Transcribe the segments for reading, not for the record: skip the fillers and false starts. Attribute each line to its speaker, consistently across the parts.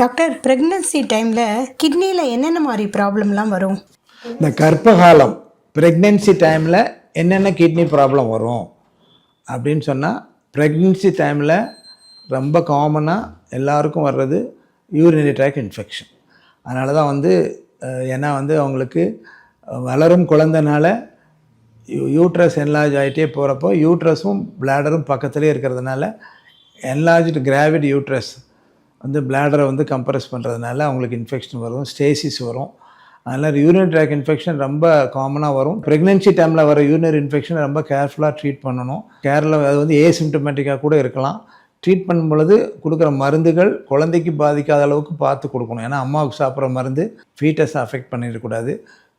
Speaker 1: Doctor, pregnancy டைமில் கிட்னியில் என்னென்ன மாதிரி ப்ராப்ளம்லாம் வரும்?
Speaker 2: இந்த கர்ப்பகாலம் ப்ரெக்னென்சி டைமில் என்னென்ன கிட்னி ப்ராப்ளம் வரும் அப்படின்னு சொன்னால், ப்ரெக்னென்சி டைமில் ரொம்ப காமனாக எல்லாருக்கும் வர்றது யூரினரி ட்ராக் இன்ஃபெக்ஷன். அதனால தான் ஏன்னா அவங்களுக்கு வளரும் குழந்தைனால யூட்ரஸ் என்லார்ஜ் ஆகிட்டே போகிறப்போ யூட்ரஸும் பிளாடரும் பக்கத்துலேயே இருக்கிறதுனால என்லார்ஜ்டு கிராவிட் யூட்ரஸ் பிளாடரை கம்ப்ரெஸ் பண்ணுறதுனால அவங்களுக்கு இன்ஃபெக்ஷன் வரும், ஸ்டேசிஸ் வரும். அதனால் யூரினரி ட்ராக் இன்ஃபெக்ஷன் ரொம்ப காமனாக வரும். ப்ரெக்னென்சி டைமில் வர யூரினரி இன்ஃபெக்ஷன் ரொம்ப கேர்ஃபுல்லாக ட்ரீட் பண்ணணும். அது ஏசிம்டமேட்டிக்காக கூட இருக்கலாம். ட்ரீட் பண்ணும் பொழுது கொடுக்குற மருந்துகள் குழந்தைக்கு பாதிக்காத அளவுக்கு பார்த்து கொடுக்கணும். ஏன்னா அம்மாவுக்கு சாப்பிட்ற மருந்து ஃபீட்டஸை அஃபெக்ட் பண்ணிடக்கூடாது.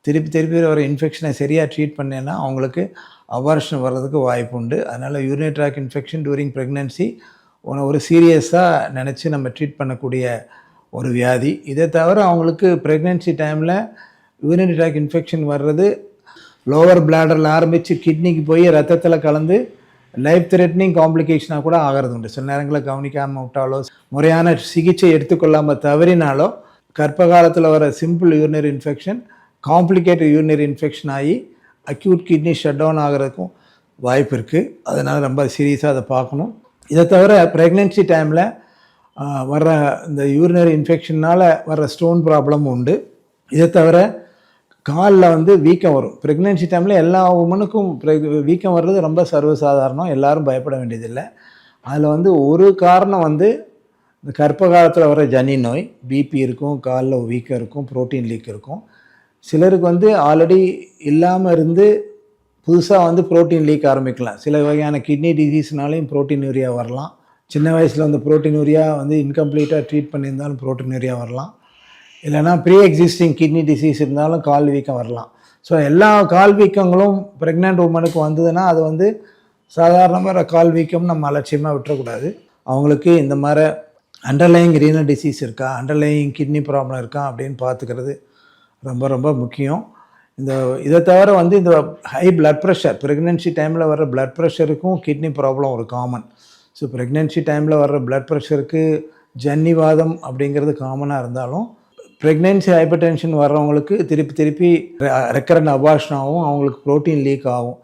Speaker 2: திருப்பி வர இன்ஃபெக்ஷனை சரியாக ட்ரீட் பண்ணேன்னா அவங்களுக்கு அபார்ஷன் வர்றதுக்கு வாய்ப்பு உண்டு. அதனால் urinary tract infection touring pregnancy ஒரு சீரியஸாக நினச்சி நம்ம ட்ரீட் பண்ணக்கூடிய ஒரு வியாதி. இதை தவிர அவங்களுக்கு ப்ரெக்னென்சி டைமில் யூரினரி ட்ராக் இன்ஃபெக்ஷன் வர்றது லோவர் பிளாடரில் ஆரம்பித்து கிட்னிக்கு போய் ரத்தத்தில் கலந்து லைஃப் த்ரெட்னிங் காம்ப்ளிகேஷனாக கூட ஆகிறது உண்டு. சில நேரங்களில் கவனிக்காமல் விட்டாலோ, முறையான சிகிச்சை எடுத்துக்கொள்ளாமல் தவறினாலோ கர்ப்பகாலத்தில் வர simple urinary infection complicated urinary infection ஆகி அக்யூட் கிட்னி ஷட் டவுன் ஆகிறதுக்கும் வாய்ப்பு இருக்குது. அதனால் ரொம்ப சீரியஸாக அதை பார்க்கணும். இதை தவிர ப்ரெக்னென்சி டைமில் வர்ற இந்த யூரினரி இன்ஃபெக்ஷனால் வர்ற ஸ்டோன் ப்ராப்ளமும் உண்டு. இதை தவிர காலில் வீக்கம் வரும். ப்ரெக்னென்சி டைமில் எல்லா உமனுக்கும் வீக்கம் வர்றது ரொம்ப சர்வசாதாரணம், எல்லோரும் பயப்பட வேண்டியதில்லை. அதில் ஒரு காரணம் இந்த கர்ப்ப காலத்தில் வர ஜனி நோய், பிபி இருக்கும், காலில் வீக்கம் இருக்கும், ப்ரோட்டீன் லீக் இருக்கும். சிலருக்கு ஆல்ரெடி இல்லாமல் இருந்து புதுசாக ப்ரோட்டீன் லீக் ஆரம்பிக்கலாம். சில வகையான கிட்னி டிசீஸ்னாலையும் ப்ரோட்டீன் யூரியா வரலாம். சின்ன வயசில் ப்ரோட்டீன் யூரியா இன்கம்ப்ளீட்டாக ட்ரீட் பண்ணியிருந்தாலும் ப்ரோட்டீன் யூரியா வரலாம். இல்லைனா ப்ரீ எக்ஸிஸ்டிங் கிட்னி டிசீஸ் இருந்தாலும் கால் வீக்கம் வரலாம். ஸோ எல்லா கால் வீக்கங்களும் ப்ரெக்னென்ட் உமனுக்கு வந்ததுன்னா அது சாதாரணமாக கால் வீக்கம் நம்ம அலட்சியமாக விட்டுறக்கூடாது. அவங்களுக்கு இந்த மாதிரி அண்டர்லையிங் ரீனல் டிசீஸ் இருக்கா, அண்டர்லையிங் கிட்னி ப்ராப்ளம் இருக்கா அப்படின்னு பார்த்துக்கிறது ரொம்ப ரொம்ப முக்கியம். இதை தவிர இந்த ஹை பிளட் ப்ரெஷர், ப்ரெக்னென்சி டைமில் வர்ற பிளட் ப்ரெஷருக்கும் கிட்னி ப்ராப்ளம் ஒரு காமன். ஸோ ப்ரெக்னென்சி டைமில் வர்ற பிளட் ப்ரெஷருக்கு ஜன்னிவாதம் அப்படிங்கிறது காமனாக இருந்தாலும் ப்ரெக்னென்சி ஹைப்பர் டென்ஷன் வர்றவங்களுக்கு திருப்பி ரெக்கரண்ட் அபார்ஷன் ஆகும், அவங்களுக்கு ப்ரோட்டீன் லீக் ஆகும்.